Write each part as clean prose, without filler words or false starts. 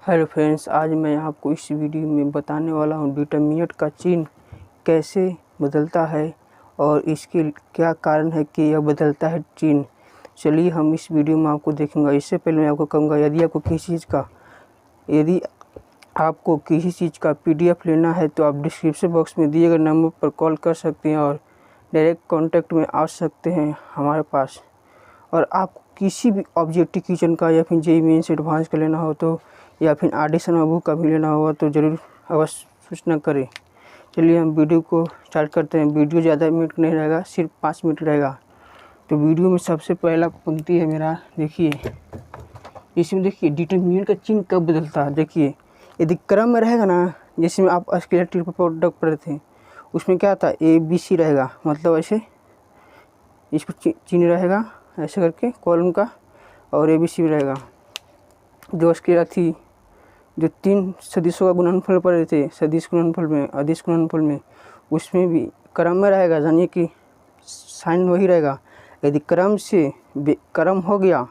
Hello friends, आज मैं आपको इस वीडियो में बताने वाला हूँ डिटरमिनेंट का चिन्ह कैसे बदलता है और इसके क्या कारण है कि यह बदलता है चिन्ह। चलिए हम इस वीडियो में आपको देखेंगे। इससे पहले मैं आपको कहूँगा, यदि आपको किसी चीज़ का PDF लेना है तो आप डिस्क्रिप्शन बॉक्स में दिए गए नंबर पर कॉल कर सकते हैं और डायरेक्ट कॉन्टैक्ट में आ सकते हैं हमारे पास। और आपको किसी भी ऑब्जेक्टिव किचन का या फिर JEE मेंस एडवांस का लेना हो तो या फिर ऑडिशन बुक का भी लेना होगा तो ज़रूर अवश्य सूचना करें। चलिए हम वीडियो को स्टार्ट करते हैं। वीडियो ज़्यादा मिनट नहीं रहेगा, सिर्फ 5 मिनट रहेगा। तो वीडियो में सबसे पहला पंक्ति है मेरा, देखिए इसमें देखिए डिटरमिनेंट का चिन्ह कब बदलता है। देखिए यदि क्रम में रहेगा ना, जैसे में आप स्केलेटल प्रोडक्ट पढ़े थे उसमें क्या था, ABC रहेगा, मतलब ऐसे इस पर चिन्ह रहेगा ऐसे करके कॉलम का, और ABC भी रहेगा। जो उसके जो 3 सदिशों का गुणनफल पढ़े थे, सदिश गुणनफल में, अदिश गुणनफल में, उसमें भी क्रम में रहेगा, यानी कि साइन वही रहेगा। यदि क्रम से क्रम हो गया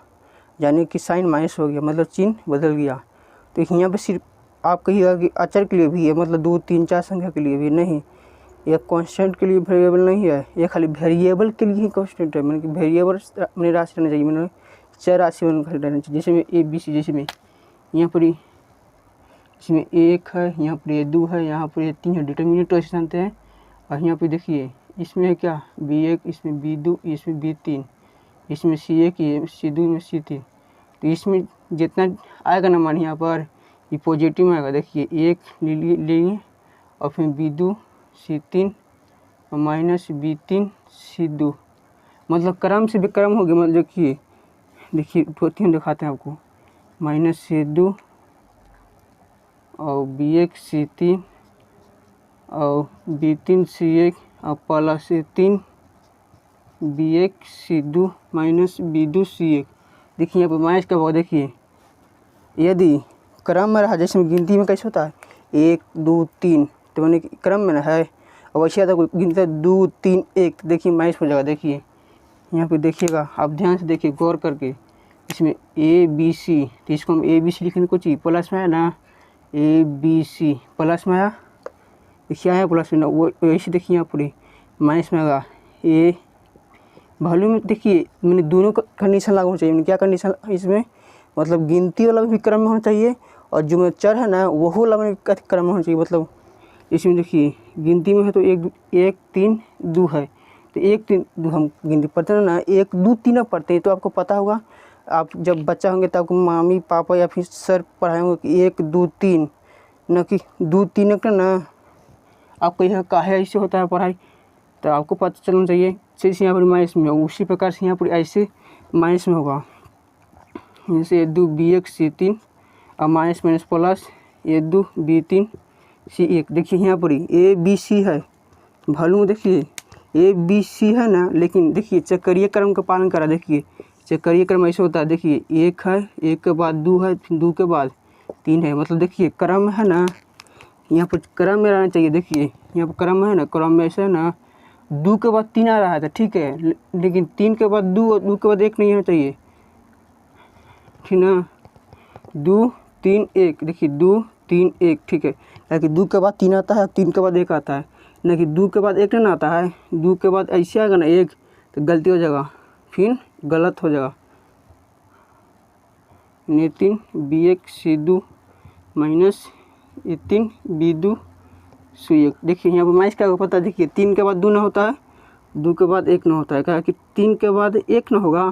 यानी कि साइन माइनस हो गया, मतलब चिन्ह बदल गया। तो यहाँ पे सिर्फ आप कहिएगा कि अचर के लिए भी है, मतलब 2, 3, 4 संख्या के लिए भी नहीं, यह कांस्टेंट के लिए वेरिएबल नहीं है, यह खाली वेरिएबल के लिए ही कांस्टेंट है। मतलब कि वेरिएबल अपने राशि रहना चाहिए, मतलब चर राशि रहना चाहिए। जैसे में ABC, जैसे में यहाँ पर इसमें 1 है, यहाँ पर 2 है, यहाँ पर 3 है, डिटरमिनेंट ऐसे जानते हैं। और यहाँ पे देखिए इसमें है क्या, B1, इसमें B2, इसमें B3, इसमें C1, ये C2 में C3। तो इसमें जितना आएगा ना मान यहाँ पर ये पॉजिटिव में आएगा। देखिए 1 लेंगे और फिर B2 C3 और माइनस B3 C2, मतलब क्रम से विक्रम हो गया। मतलब देखिए हम दिखाते हैं आपको, माइनस C2 और B1 C3 और B3 C1 और plus C3 B1 C2 minus B2 C1। देखिए यहाँ पर माइनस का होगा। देखिए यदि क्रम में रहा, जैसे गिनती में कैसे होता है 1, 2, 3, तो मैंने क्रम में ना है, और वैसे आता है गिनती है 2, 3, 1, देखिए माइनस हो जाएगा। देखिए यहाँ पे देखिएगा, आप ध्यान से देखिए गौर करके, इसमें ABC, तो इसको हम ABC लिखने को चाहिए, प्लस में है ना ABC, प्लस में आया, देखिए आया प्लस में ना, वो वैसे देखिए यहाँ पूरी माइनस में आएगा। ये वैल्यू में देखिए मैंने दोनों का कंडीशन लागू होना चाहिए। मैंने क्या कंडीशन इसमें, मतलब गिनती वाला भी क्रम में होना चाहिए और जो मेरा चर है ना वो वाला में क्रम में होना चाहिए। मतलब इसमें देखिए गिनती में है तो 1, 3, 2 है, तो 1, 3, 2 हम गिनती पढ़ते हैं ना, 1, 2, 3 अब पढ़ते हैं। तो आपको पता होगा, आप जब बच्चा होंगे तो आपको मम्मी पापा या फिर सर पढ़ाएंगे कि 1, 2, 3, न कि 2, 3 का ना। आपको यह काहे ऐसे होता है पढ़ाई, तो आपको पता चलना चाहिए। जैसे यहाँ पर माइनस में हो, उसी प्रकार से यहाँ पर ऐसे माइनस में होगा, जैसे 2 B1 C3 और minus minus plus 2 B3 C1। देखिए यहाँ पर ABC है, वैल्यू देखिए ABC है ना, लेकिन देखिए चक्रीय क्रम का पालन करा। देखिए चक्रीय क्रम ऐसे होता है, देखिए 1 है, 1 के बाद 2 है, फिर 2 के बाद 3 है, मतलब देखिए क्रम है ना, यहाँ पर क्रम में रहना चाहिए। देखिए यहाँ पर क्रम है ना, क्रम में ऐसे है ना, 2 के बाद 3 आ रहा था, ठीक है, लेकिन 3 के बाद 2 और 2 के बाद 1 नहीं होना चाहिए, ठीक ना। 2, 3, 1, देखिए 2, 3, 1, ठीक है, ताकि 2 के बाद 3 आता है, 3 के बाद 1 आता है, ना कि 2 के बाद 1 नहीं आता है। 2 के बाद ऐसे आएगा ना 1 तो गलती हो जाएगा, फिर गलत हो जाएगा। 3 B1 C2 minus 3 B2 C1। देखिए यहाँ पर माइनस क्या पता है, देखिए 3 के बाद 2 ना होता है, 2 के बाद 1 ना होता है, क्या कि 3 के बाद 1 ना होगा।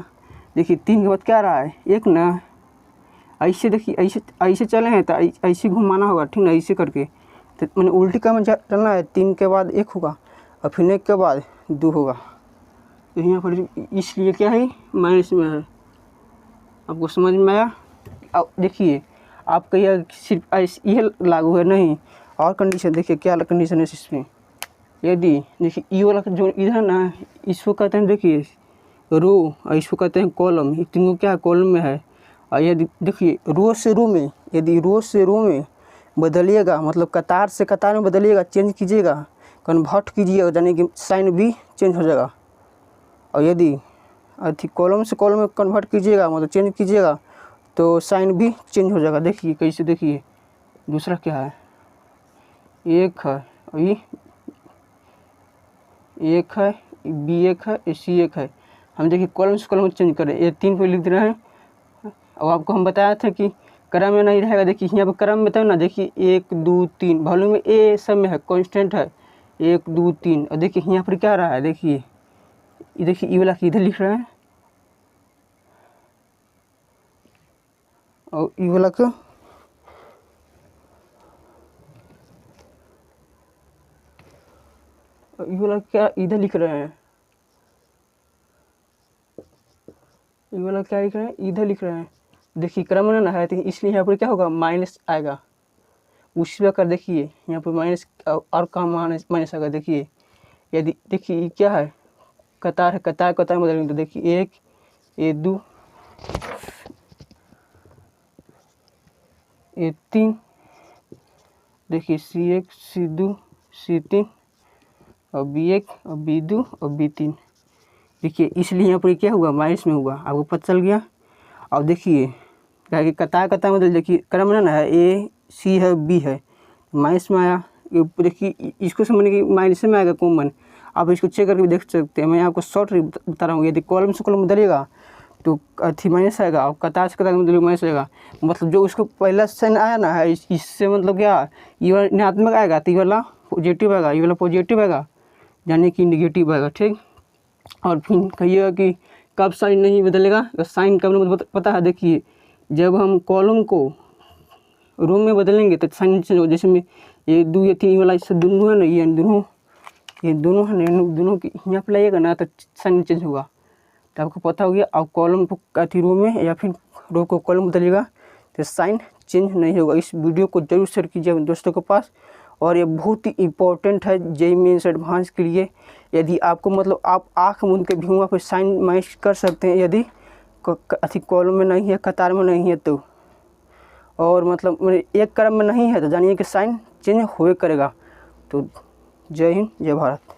देखिए 3 के बाद क्या रहा है, 1 ना, ऐसे देखिए ऐसे चले हैं तो ऐसे घुमाना होगा, ठीक ना, ऐसे करके। तो मैंने उल्टी क्रम में चलना है, 3 के बाद 1 होगा और फिर 1 के बाद 2 होगा। तो यहाँ पर इसलिए क्या है, माइनस में है। आपको समझ में आया। अब देखिए आप कहिए सिर्फ यह लागू है, नहीं, और कंडीशन देखिए क्या कंडीशन है इसमें। यदि देखिए ये वाला जो इधर ना, इसको कहते हैं देखिए रो और इसको कहते हैं कॉलम, ये तीनों क्या कॉलम में है। और यदि देखिए रो से रो में, यदि रो से रो में बदलिएगा, मतलब कतार से कतार में बदलिएगा, चेंज कीजिएगा, कन्वर्ट कीजिएगा, यानी कि साइन भी चेंज हो जाएगा। और यदि कॉलम से कॉलम में कन्वर्ट कीजिएगा, मतलब चेंज कीजिएगा, तो साइन भी चेंज हो जाएगा। देखिए कैसे, देखिए दूसरा क्या है, एक है और ये एक है, बी एक है, सी एक है। हम देखिए कॉलम से कॉलम चेंज करें, ये 3 पे लिख दे रहे हैं। और आपको हम बताया था कि क्रम में नहीं रहेगा। देखिए यहाँ पर क्रम में तो ना, देखिए 1 2 3 वॉल्यूम में ए सब में है, कांस्टेंट है 1 2 3। और देखिए यहाँ पर क्या रहा है, देखिए ये देखिए ई वाला इधर लिख रहे हैं और ई वाला को ई वाला क्या इधर लिख रहे हैं, ई वाला क्या लिख रहे हैं, इधर लिख रहे हैं। देखिए क्रम में ना है तो इसलिए यहाँ पर क्या होगा, माइनस आएगा। उसी प्रकार देखिए यहाँ पर माइनस और कहाँ माइनस आएगा। देखिए यदि देखिए ये क्या है, कतार है, कतार कतार में बदलेंगे तो देखिए 1 ये 2 ये 3, देखिए C1 C2 C3 और B1 और B2 और B3। देखिए इसलिए यहाँ पर क्या हुआ, माइनस में हुआ, आपको पता चल गया। और देखिए क्या कि कतार कतार मतलब देखिए क्रम में ना है, ए सी है बी है, माइनस में आया। ये देखिए इसको समझने की माइनस में आएगा कॉमन। आप इसको चेक करके देख सकते हैं, मैं आपको शॉर्ट बता रहा हूँ। यदि कॉलम से कॉलम बदलेगा तो अथी माइनस आएगा, और कतार से कतार बदलेगा माइनस आएगा। मतलब जो उसको पहला साइन आया ना है, इससे मतलब क्या, ये वाला ऋणात्मक आएगा तो ये वाला पॉजिटिव आएगा, ये वाला पॉजिटिव आएगा, यानी कि निगेटिव आएगा। ठीक। और फिर कहिएगा कि कब साइन नहीं बदलेगा, तो साइन कब नहीं पता है। देखिए जब हम कॉलम को रो में बदलेंगे तो साइन चेंज हो। जैसे में ये 2 या 3 वाला इससे दोनों है ना, ये दोनों है ना, दोनों की यहाँ पर लाइएगा ना तो साइन चेंज होगा। तो आपको पता हो गया। आप कॉलम को अथी रो में या फिर रो को कॉलम बदलिएगा तो साइन चेंज नहीं होगा। इस वीडियो को जरूर शेयर कीजिए अपने दोस्तों के पास। और ये बहुत ही इम्पोर्टेंट है जेईई मेंस एडवांस के लिए। यदि आपको मतलब आप आँख मूंद के भी वहाँ पर साइन मैच कर सकते हैं, यदि अथी कॉलम में नहीं है, कतार में नहीं है तो, और मतलब एक क्रम में नहीं है तो जानिए कि साइन चेंज होए करेगा। तो जय हिंद, जय भारत।